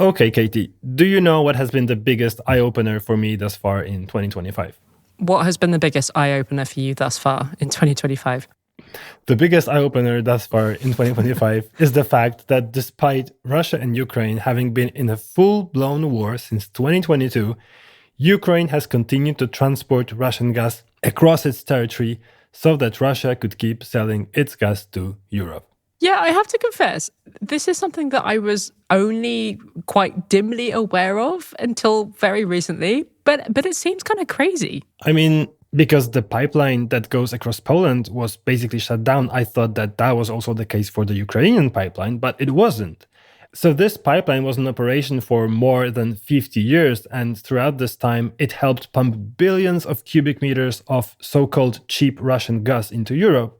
Okay, Katie, do you know what has been the biggest eye-opener for me thus far in 2025? What has been the biggest eye-opener for you thus far in 2025? The biggest eye-opener thus far in 2025 is the fact that despite Russia and Ukraine having been in a full-blown war since 2022, Ukraine has continued to transport Russian gas across its territory so that Russia could keep selling its gas to Europe. Yeah, I have to confess, this is something that I was only quite dimly aware of until very recently, but it seems kind of crazy. I mean, because the pipeline that goes across Poland was basically shut down, I thought that that was also the case for the Ukrainian pipeline, but it wasn't. So this pipeline was in operation for more than 50 years, and throughout this time, it helped pump billions of cubic meters of so-called cheap Russian gas into Europe,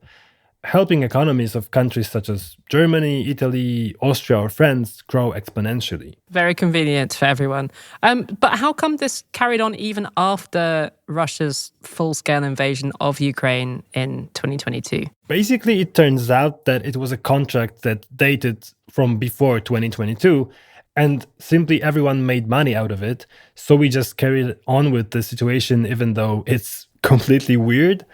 helping economies of countries such as Germany, Italy, Austria, or France grow exponentially. Very convenient for everyone. But how come this carried on even after Russia's full-scale invasion of Ukraine in 2022? Basically, it turns out that it was a contract that dated from before 2022, and simply everyone made money out of it. So we just carried on with the situation, even though it's completely weird.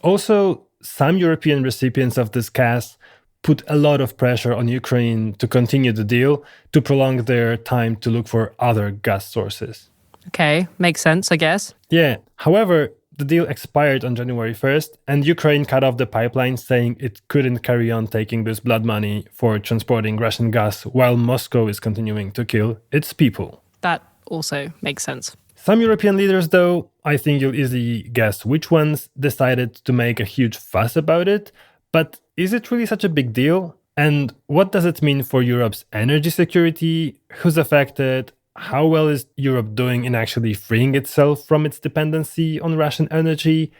Also, some European recipients of this gas put a lot of pressure on Ukraine to continue the deal, to prolong their time to look for other gas sources. Okay, makes sense, I guess. Yeah, however, the deal expired on January 1st, and Ukraine cut off the pipeline, saying it couldn't carry on taking this blood money for transporting Russian gas while Moscow is continuing to kill its people. That also makes sense. Some European leaders, though, I think you'll easily guess which ones, decided to make a huge fuss about it. But is it really such a big deal? And what does it mean for Europe's energy security? Who's affected? How well is Europe doing in actually freeing itself from its dependency on Russian energy?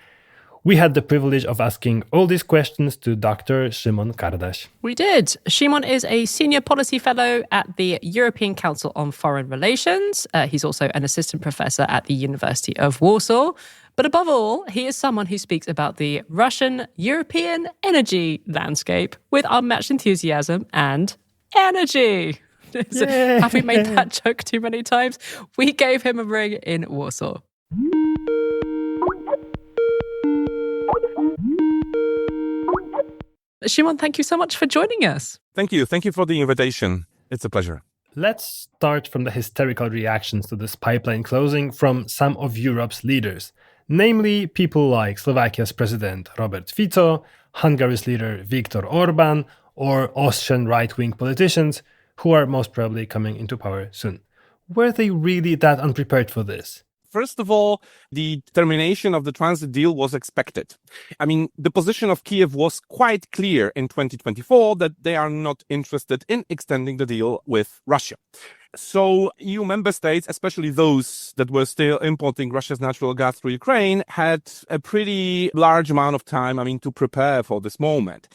We had the privilege of asking all these questions to Dr. Szymon Kardaś. We did. Shimon is a senior policy fellow at the European Council on Foreign Relations. He's also an assistant professor at the University of Warsaw. But above all, he is someone who speaks about the Russian European energy landscape with unmatched enthusiasm and energy. Have we made that joke too many times? We gave him a ring in Warsaw. Shimon, thank you so much for joining us. Thank you. Thank you for the invitation. It's a pleasure. Let's start from the hysterical reactions to this pipeline closing from some of Europe's leaders, namely people like Slovakia's president Robert Fico, Hungary's leader Viktor Orban, or Austrian right-wing politicians who are most probably coming into power soon. Were they really that unprepared for this? First of all, the termination of the transit deal was expected. I mean, the position of Kiev was quite clear in 2024 that they are not interested in extending the deal with Russia. So EU member states, especially those that were still importing Russia's natural gas through Ukraine, had a pretty large amount of time, to prepare for this moment.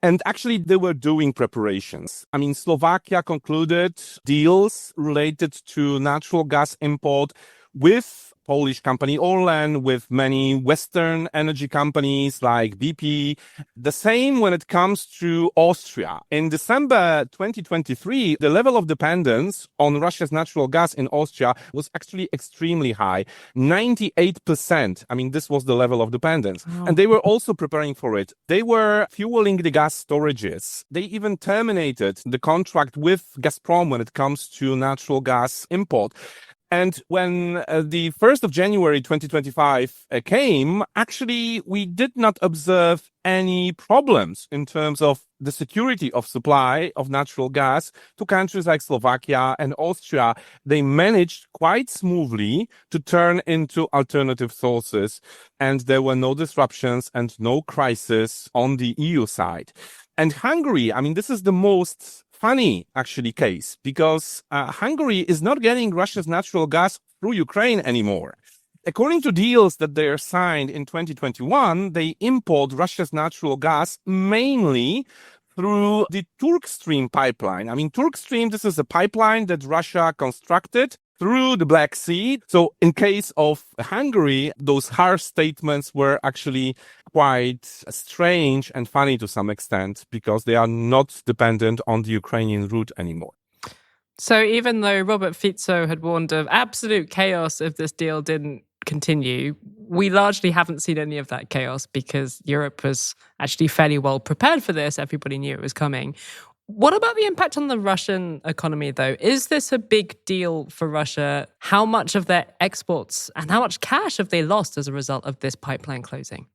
And actually, they were doing preparations. Slovakia concluded deals related to natural gas import with Polish company Orlen, with many Western energy companies like BP. The same when it comes to Austria. In December 2023, the level of dependence on Russia's natural gas in Austria was actually extremely high. 98%. This was the level of dependence. Wow. And they were also preparing for it. They were fueling the gas storages. They even terminated the contract with Gazprom when it comes to natural gas import. And when the 1st of January 2025 came, actually, we did not observe any problems in terms of the security of supply of natural gas to countries like Slovakia and Austria. They managed quite smoothly to turn into alternative sources, and there were no disruptions and no crisis on the EU side. And Hungary, this is the most funny, actually, case, because Hungary is not getting Russia's natural gas through Ukraine anymore. According to deals that they are signed in 2021, they import Russia's natural gas mainly through the Turk Stream pipeline. Turk Stream, this is a pipeline that Russia constructed through the Black Sea. So in case of Hungary, those harsh statements were actually quite strange and funny to some extent because they are not dependent on the Ukrainian route anymore. So even though Robert Fico had warned of absolute chaos if this deal didn't continue, we largely haven't seen any of that chaos because Europe was actually fairly well prepared for this. Everybody knew it was coming. What about the impact on the Russian economy, though? Is this a big deal for Russia? How much of their exports and how much cash have they lost as a result of this pipeline closing?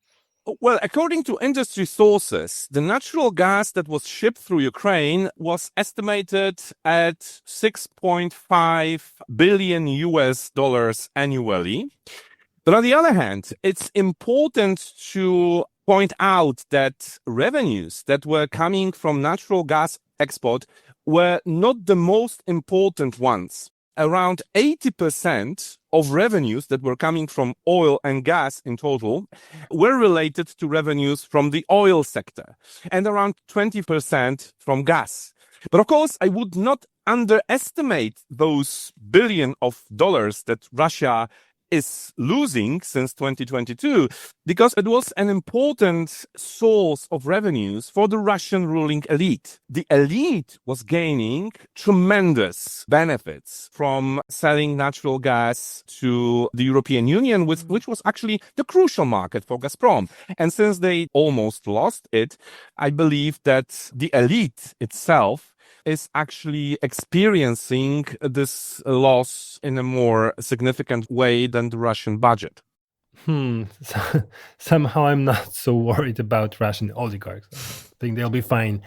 Well, according to industry sources, the natural gas that was shipped through Ukraine was estimated at 6.5 billion US dollars annually. But on the other hand, it's important to point out that revenues that were coming from natural gas export were not the most important ones. Around 80% of revenues that were coming from oil and gas in total were related to revenues from the oil sector and around 20% from gas. But of course, I would not underestimate those billion of dollars that Russia is losing since 2022 because it was an important source of revenues for the Russian ruling elite. The elite was gaining tremendous benefits from selling natural gas to the European Union, which was actually the crucial market for Gazprom. And since they almost lost it, I believe that the elite itself is actually experiencing this loss in a more significant way than the Russian budget. So, somehow I'm not so worried about Russian oligarchs. I think they'll be fine.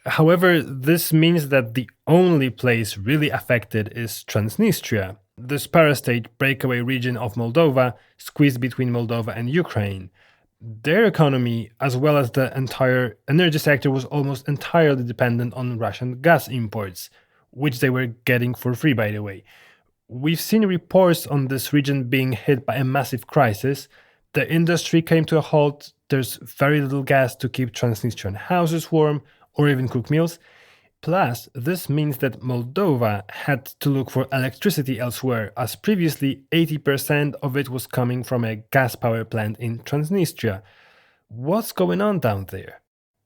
However, this means that the only place really affected is Transnistria, this parastate breakaway region of Moldova, squeezed between Moldova and Ukraine. Their economy, as well as the entire energy sector, was almost entirely dependent on Russian gas imports, which they were getting for free, by the way. We've seen reports on this region being hit by a massive crisis. The industry came to a halt. There's very little gas to keep Transnistrian houses warm or even cook meals. Plus, this means that Moldova had to look for electricity elsewhere, as previously 80% of it was coming from a gas power plant in Transnistria. What's going on down there?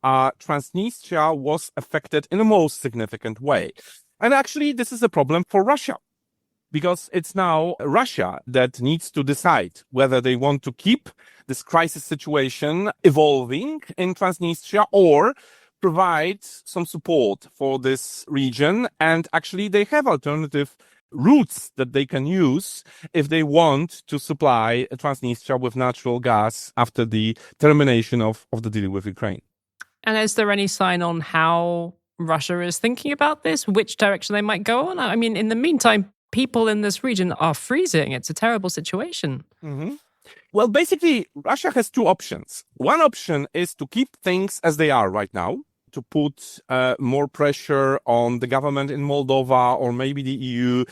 Transnistria was affected in the most significant way. And actually, this is a problem for Russia, because it's now Russia that needs to decide whether they want to keep this crisis situation evolving in Transnistria or provide some support for this region. And actually, they have alternative routes that they can use if they want to supply Transnistria with natural gas after the termination of the deal with Ukraine. And is there any sign on how Russia is thinking about this, which direction they might go on? I mean, in the meantime, people in this region are freezing. It's a terrible situation. Mm-hmm. Well, basically, Russia has two options. One option is to keep things as they are right now, to put more pressure on the government in Moldova or maybe the EU,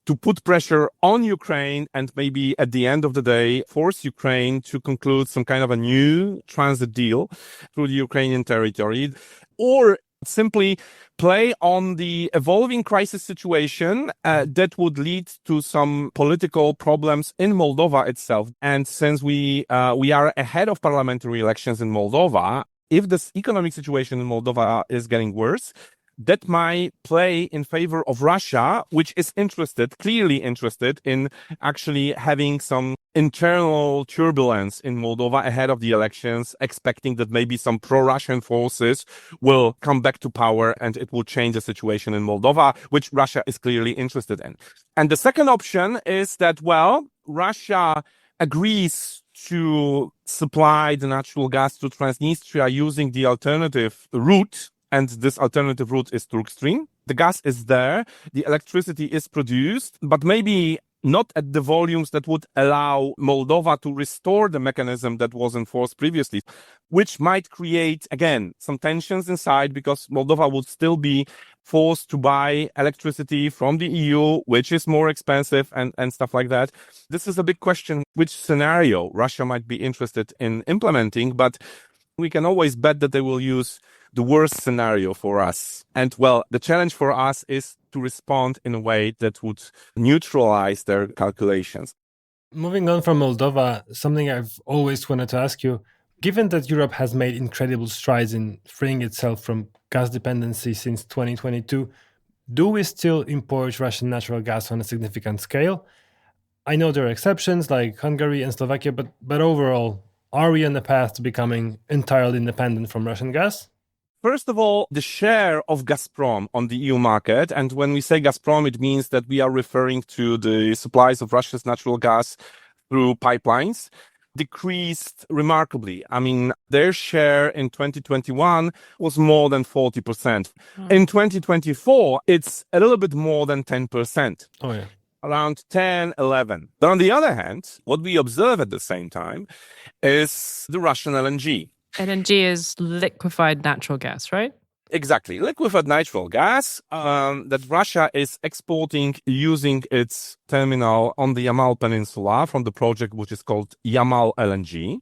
to put pressure on Ukraine and maybe at the end of the day, force Ukraine to conclude some kind of a new transit deal through the Ukrainian territory, or simply play on the evolving crisis situation that would lead to some political problems in Moldova itself. And since we are ahead of parliamentary elections in Moldova, if this economic situation in Moldova is getting worse, that might play in favor of Russia, which is clearly interested in actually having some internal turbulence in Moldova ahead of the elections, expecting that maybe some pro-Russian forces will come back to power and it will change the situation in Moldova, which Russia is clearly interested in. And the second option is that, well, Russia agrees to supply the natural gas to Transnistria using the alternative route. And this alternative route is Turk Stream. The gas is there, the electricity is produced, but maybe not at the volumes that would allow Moldova to restore the mechanism that was enforced previously, which might create, again, some tensions inside because Moldova would still be forced to buy electricity from the EU, which is more expensive and stuff like that. This is a big question, which scenario Russia might be interested in implementing, but we can always bet that they will use the worst scenario for us. And well, the challenge for us is to respond in a way that would neutralize their calculations. Moving on from Moldova, something I've always wanted to ask you, given that Europe has made incredible strides in freeing itself from gas dependency since 2022, Do we still import Russian natural gas on a significant scale? I know there are exceptions like Hungary and Slovakia, but overall, are we on the path to becoming entirely independent from Russian gas? First of all, the share of Gazprom on the EU market, and when we say Gazprom, it means that we are referring to the supplies of Russia's natural gas through pipelines, decreased remarkably. I mean, their share in 2021 was more than 40%. In 2024, it's a little bit more than 10%. Oh, yeah. Around 10, 11. But on the other hand, what we observe at the same time is the Russian LNG. LNG is liquefied natural gas, right? Exactly. Liquefied natural gas that Russia is exporting using its terminal on the Yamal Peninsula from the project which is called Yamal LNG.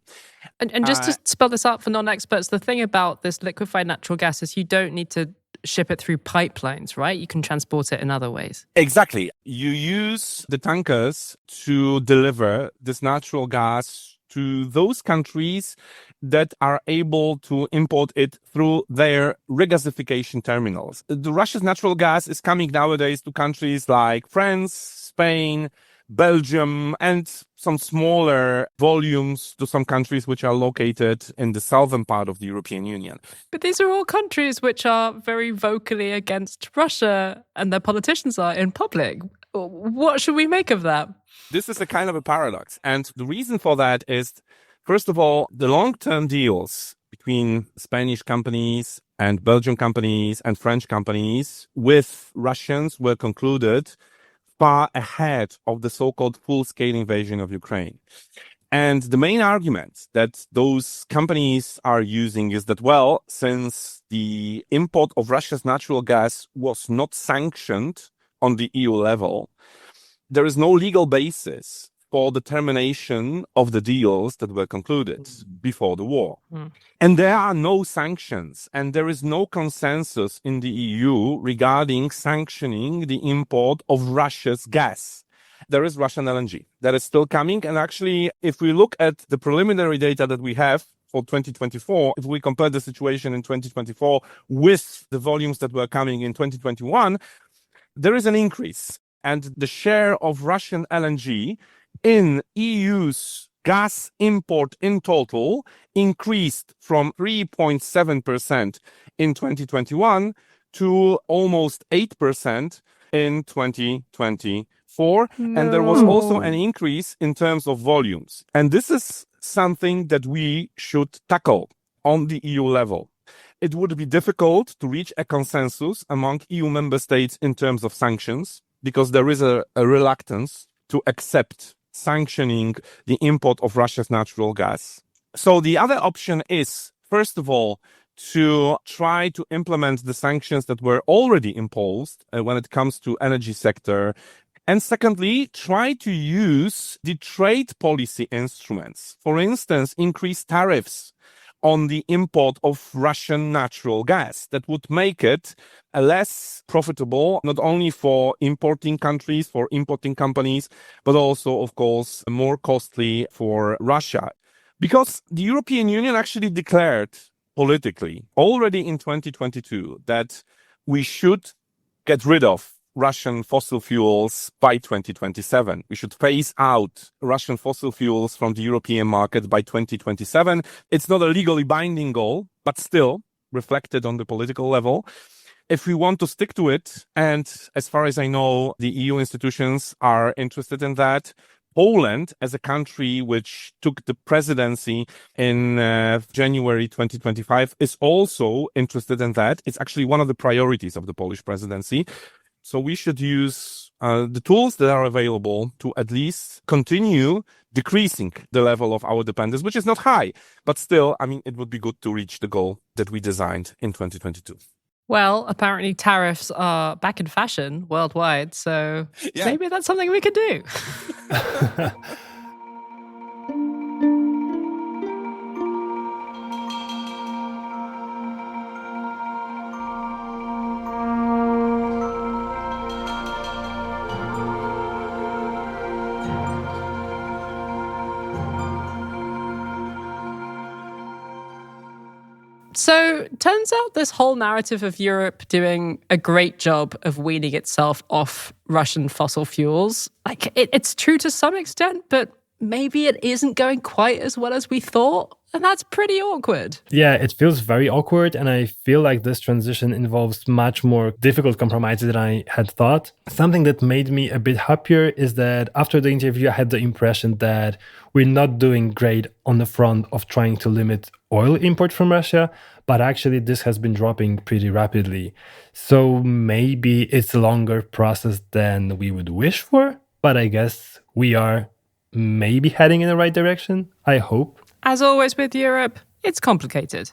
And just to spell this out for non-experts, the thing about this liquefied natural gas is you don't need to ship it through pipelines, right? You can transport it in other ways. Exactly. You use the tankers to deliver this natural gas to those countries that are able to import it through their regasification terminals. The Russia's natural gas is coming nowadays to countries like France, Spain, Belgium, and some smaller volumes to some countries which are located in the southern part of the European Union. But these are all countries which are very vocally against Russia, and their politicians are in public. What should we make of that? This is a kind of a paradox. And the reason for that is, first of all, the long-term deals between Spanish companies and Belgian companies and French companies with Russians were concluded far ahead of the so-called full-scale invasion of Ukraine. And the main argument that those companies are using is that, well, since the import of Russia's natural gas was not sanctioned on the EU level, there is no legal basis for the termination of the deals that were concluded before the war. And there are no sanctions, and there is no consensus in the EU regarding sanctioning the import of Russia's gas. There is Russian LNG that is still coming. And actually, if we look at the preliminary data that we have for 2024, if we compare the situation in 2024 with the volumes that were coming in 2021, there is an increase. And the share of Russian LNG in EU's gas import in total increased from 3.7% in 2021 to almost 8% in 2024. No. And there was also an increase in terms of volumes. And this is something that we should tackle on the EU level. It would be difficult to reach a consensus among EU member states in terms of sanctions, because there is a reluctance to accept sanctioning the import of Russia's natural gas. So the other option is, first of all, to try to implement the sanctions that were already imposed when it comes to energy sector. And secondly, try to use the trade policy instruments. For instance, increase tariffs on the import of Russian natural gas. That would make it less profitable, not only for importing countries, for importing companies, but also, of course, more costly for Russia. Because the European Union actually declared politically already in 2022 that we should get rid of Russian fossil fuels by 2027. We should phase out Russian fossil fuels from the European market by 2027. It's not a legally binding goal, but still reflected on the political level. If we want to stick to it, and as far as I know, the EU institutions are interested in that, Poland, as a country which took the presidency in January 2025, is also interested in that. It's actually one of the priorities of the Polish presidency. So we should use the tools that are available to at least continue decreasing the level of our dependence, which is not high, but still, I mean, it would be good to reach the goal that we designed in 2022. Well, apparently tariffs are back in fashion worldwide, so maybe that's something we could do. So, turns out this whole narrative of Europe doing a great job of weaning itself off Russian fossil fuels, like it's true to some extent, but maybe it isn't going quite as well as we thought. And that's pretty awkward. Yeah, it feels very awkward. And I feel like this transition involves much more difficult compromises than I had thought. Something that made me a bit happier is that after the interview, I had the impression that we're not doing great on the front of trying to limit oil import from Russia, but actually this has been dropping pretty rapidly. So maybe it's a longer process than we would wish for, but I guess we are maybe heading in the right direction. I hope. As always with Europe, it's complicated.